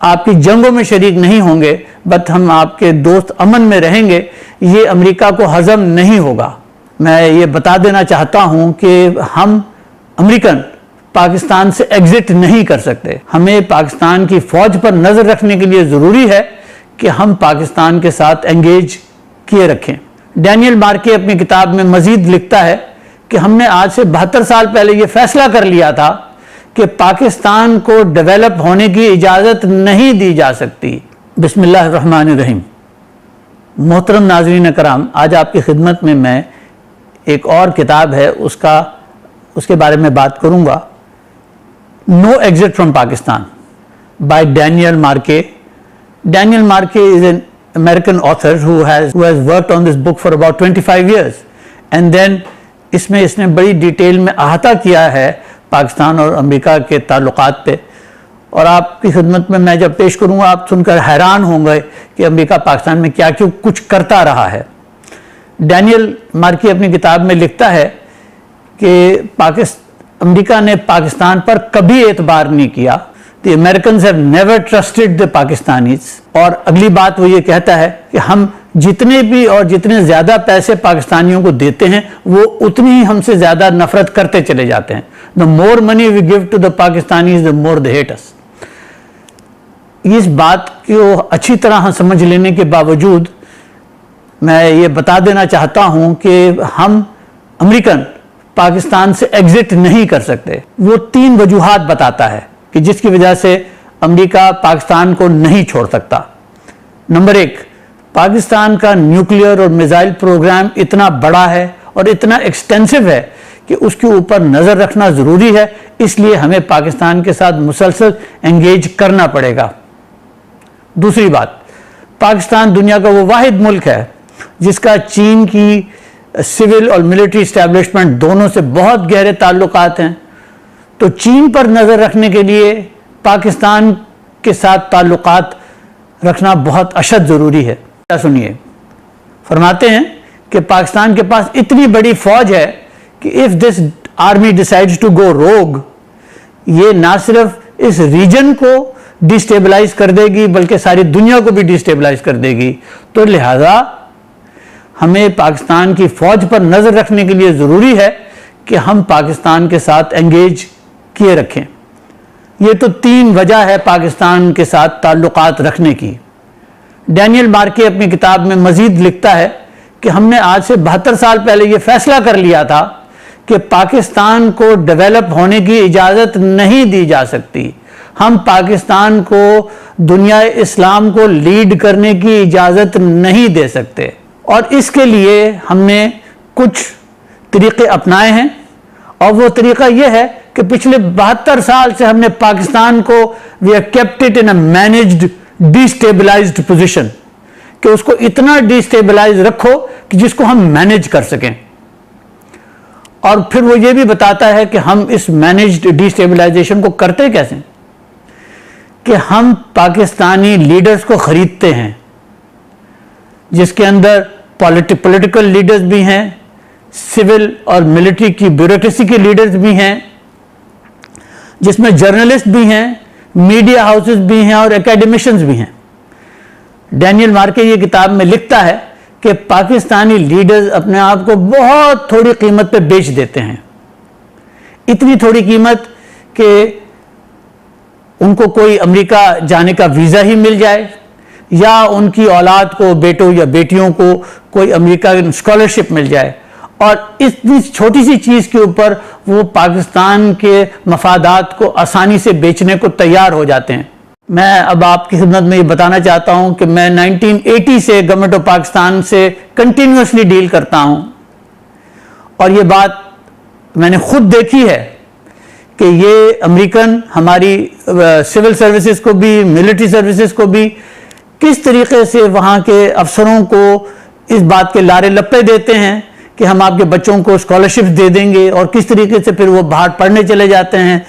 आपकी जंगों में शरीक नहीं होंगे, बट हम आपके दोस्त अमन में रहेंगे, ये अमेरिका को हजम नहीं होगा। मैं ये बता देना चाहता हूं कि हम अमेरिकन पाकिस्तान से एग्जिट नहीं कर सकते। हमें पाकिस्तान की फौज पर नजर रखने के लिए जरूरी है कि हम पाकिस्तान के साथ एंगेज किए रखें। डैनियल मार्के अपनी किताब में मजीद लिखता है कि हमने आज से 72 साल पहले यह फैसला कर लिया था कि पाकिस्तान को डेवलप होने की इजाजत नहीं दी जा सकती। बिस्मिल्लाहिर्रहमानिर्रहीम। मोहतरम नाज़रीन कराम, आज आपकी खिदमत में मैं एक और किताब है उसके बारे में बात करूंगा, no exit from Pakistan by Daniel Markey. Daniel Markey is an American author who has worked on this book for about 25 years, and then इसमें इसने बड़ी डिटेल में अहाता किया है पाकिस्तान और अमेरिका के ताल्लुकात पे, और आपकी खिदमत में मैं जब पेश करूँगा आप सुनकर हैरान होंगे कि अमेरिका पाकिस्तान में क्या क्यों कुछ करता रहा है। डैनियल मार्के अपनी किताब में लिखता है कि अमेरिका ने पाकिस्तान पर कभी एतबार नहीं किया। The Americans have never trusted the Pakistanis। और अगली बात वो ये कहता है कि हम जितने भी और जितने ज्यादा पैसे पाकिस्तानियों को देते हैं वो उतनी ही हमसे ज्यादा नफरत करते चले जाते हैं। The more money we give to the Pakistanis, the more they hate us। इस बात को अच्छी तरह समझ लेने के बावजूद मैं ये बता देना चाहता हूं कि हम अमेरिकन पाकिस्तान से एग्जिट नहीं कर सकते। वो 3 वजूहात बताता है कि जिसकी वजह से अमेरिका पाकिस्तान को नहीं छोड़ सकता। नंबर 1, पाकिस्तान का न्यूक्लियर और मिसाइल प्रोग्राम इतना बड़ा है और इतना एक्सटेंसिव है कि उसके ऊपर नजर रखना जरूरी है, इसलिए हमें पाकिस्तान के साथ मुसलसल एंगेज करना पड़ेगा। दूसरी बात, पाकिस्तान दुनिया का वो वाहिद मुल्क है जिसका चीन की सिविल और मिलिट्री एस्टेब्लिशमेंट दोनों से बहुत गहरे ताल्लुकात हैं, तो चीन पर नजर रखने के लिए पाकिस्तान के साथ ताल्लुकात रखना बहुत अशद जरूरी है। सुनिए, फरमाते हैं कि पाकिस्तान के पास इतनी बड़ी फौज है कि if this army decides to go rogue, ये ना सिर्फ इस रीजन को डिस्टेबलाइज कर देगी बल्कि सारी दुनिया को भी डिस्टेबलाइज कर देगी। तो लिहाजा हमें पाकिस्तान की फौज पर नजर रखने के लिए जरूरी है कि हम पाकिस्तान के साथ एंगेज किए रखें। ये तो 3 वजह है पाकिस्तान के साथ ताल्लुकात रखने की। डैनियल मार्के अपनी किताब में मजीद लिखता है कि हमने आज से 72 साल पहले यह फैसला कर लिया था कि पाकिस्तान को डेवलप होने की इजाजत नहीं दी जा सकती। हम पाकिस्तान को दुनिया इस्लाम को लीड करने की इजाजत नहीं दे सकते, और इसके लिए हमने कुछ तरीके अपनाए हैं, और वो तरीका यह है कि पिछले 72 साल से हमने पाकिस्तान को we have kept it in a managed destabilised position, कि उसको इतना डिस्टेबलाइज रखो कि जिसको हम मैनेज कर सकें। और फिर वो ये भी बताता है कि हम इस मैनेज्ड डिस्टेबलाइजेशन को करते कैसे, कि हम पाकिस्तानी लीडर्स को खरीदते हैं, जिसके अंदर पॉलिटिकल लीडर्स भी हैं, सिविल और मिलिट्री की ब्यूरोक्रेसी के लीडर्स भी हैं, जिसमें जर्नलिस्ट भी हैं, मीडिया हाउसेस भी हैं और एकेडमिशियंस भी हैं। डैनियल मार्के ये किताब में लिखता है कि पाकिस्तानी लीडर्स अपने आप को बहुत थोड़ी कीमत पे बेच देते हैं, इतनी थोड़ी कीमत कि उनको कोई अमेरिका जाने का वीज़ा ही मिल जाए, या उनकी औलाद को, बेटों या बेटियों को कोई अमेरिका स्कॉलरशिप मिल जाए, और इतनी छोटी सी चीज़ के ऊपर वो पाकिस्तान के मफादात को आसानी से बेचने को तैयार हो जाते हैं। मैं अब आपकी खिदमत में ये बताना चाहता हूँ कि मैं 1980 से गवर्नमेंट ऑफ पाकिस्तान से कंटिन्यूसली डील करता हूँ, और ये बात मैंने खुद देखी है कि ये अमेरिकन हमारी सिविल सर्विसेज को भी, मिलिट्री सर्विसेज को भी किस तरीके से वहाँ के अफसरों को इस बात के लारे लप्पे देते हैं कि हम आपके बच्चों को स्कॉलरशिप दे देंगे, और किस तरीके से फिर वो बाहर पढ़ने चले जाते हैं।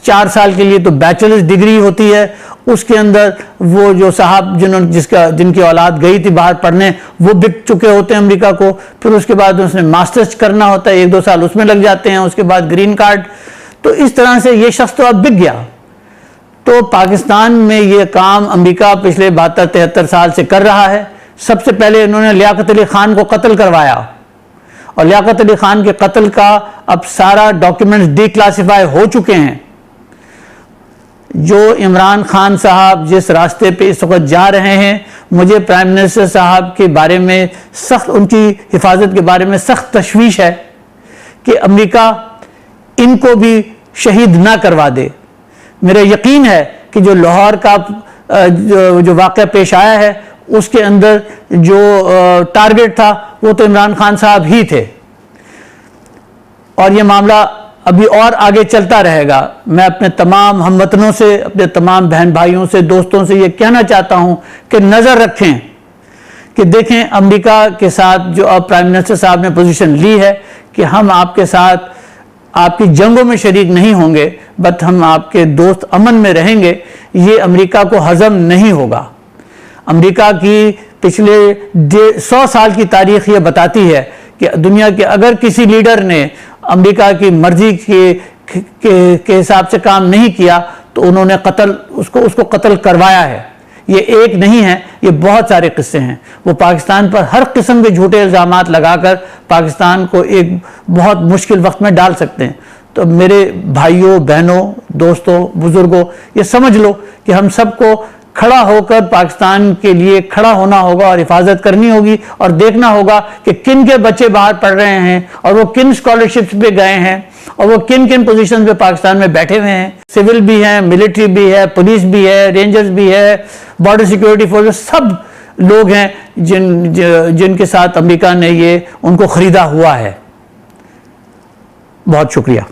4 साल के लिए तो बैचलर्स डिग्री होती है, उसके अंदर वो जो साहब जिनकी औलाद गई थी बाहर पढ़ने, वो बिक चुके होते हैं अमेरिका को, फिर उसके बाद उसने मास्टर्स करना होता है, 1-2 साल उसमें लग जाते हैं, उसके बाद ग्रीन कार्ड। तो इस तरह से ये शख्स तो अब बिक गया। तो पाकिस्तान में ये काम अमेरिका पिछले 72-73 साल से कर रहा है। सबसे पहले इन्होंने लियाकत अली खान को कत्ल करवाया और लियाकत अली खान के कत्ल का अब सारा डॉक्यूमेंट्स डिक्लासिफाई हो चुके हैं। जो इमरान खान साहब जिस रास्ते पे इस वक्त जा रहे हैं, मुझे प्राइम मिनिस्टर साहब के बारे में सख्त, उनकी हिफाजत के बारे में सख्त तशवीश है कि अमेरिका इनको भी शहीद ना करवा दे। मेरा यकीन है कि जो लाहौर का जो वाक़या पेश आया है उसके अंदर जो टारगेट था वो तो इमरान खान साहब ही थे और ये मामला अभी और आगे चलता रहेगा। मैं अपने तमाम हमवतनों से, अपने तमाम बहन भाइयों से, दोस्तों से ये कहना चाहता हूं कि नज़र रखें कि देखें अमेरिका के साथ जो अब प्राइम मिनिस्टर साहब ने पोजीशन ली है कि हम आपके साथ आपकी जंगों में शरीक नहीं होंगे, बट हम आपके दोस्त अमन में रहेंगे। ये अमेरिका को हजम नहीं होगा। अमेरिका की पिछले 100 साल की तारीख ये बताती है कि दुनिया के अगर किसी लीडर ने अमेरिका की मर्जी के हिसाब से काम नहीं किया तो उन्होंने उसको कत्ल करवाया है। ये एक नहीं है, ये बहुत सारे किस्से हैं। वो पाकिस्तान पर हर किस्म के झूठे इल्जामात लगाकर पाकिस्तान को एक बहुत मुश्किल वक्त में डाल सकते हैं। तो मेरे भाइयों, बहनों, दोस्तों, बुजुर्गों, ये समझ लो कि हम सबको खड़ा होकर पाकिस्तान के लिए खड़ा होना होगा और हिफाजत करनी होगी और देखना होगा कि किन के बच्चे बाहर पढ़ रहे हैं और वो किन स्कॉलरशिप्स पे गए हैं और वो किन किन पोजीशन पे पाकिस्तान में बैठे हुए हैं। सिविल भी है, मिलिट्री भी है, पुलिस भी है, रेंजर्स भी है, बॉर्डर सिक्योरिटी फोर्स, सब लोग हैं जिनके साथ अमेरिका ने ये उनको खरीदा हुआ है। बहुत शुक्रिया।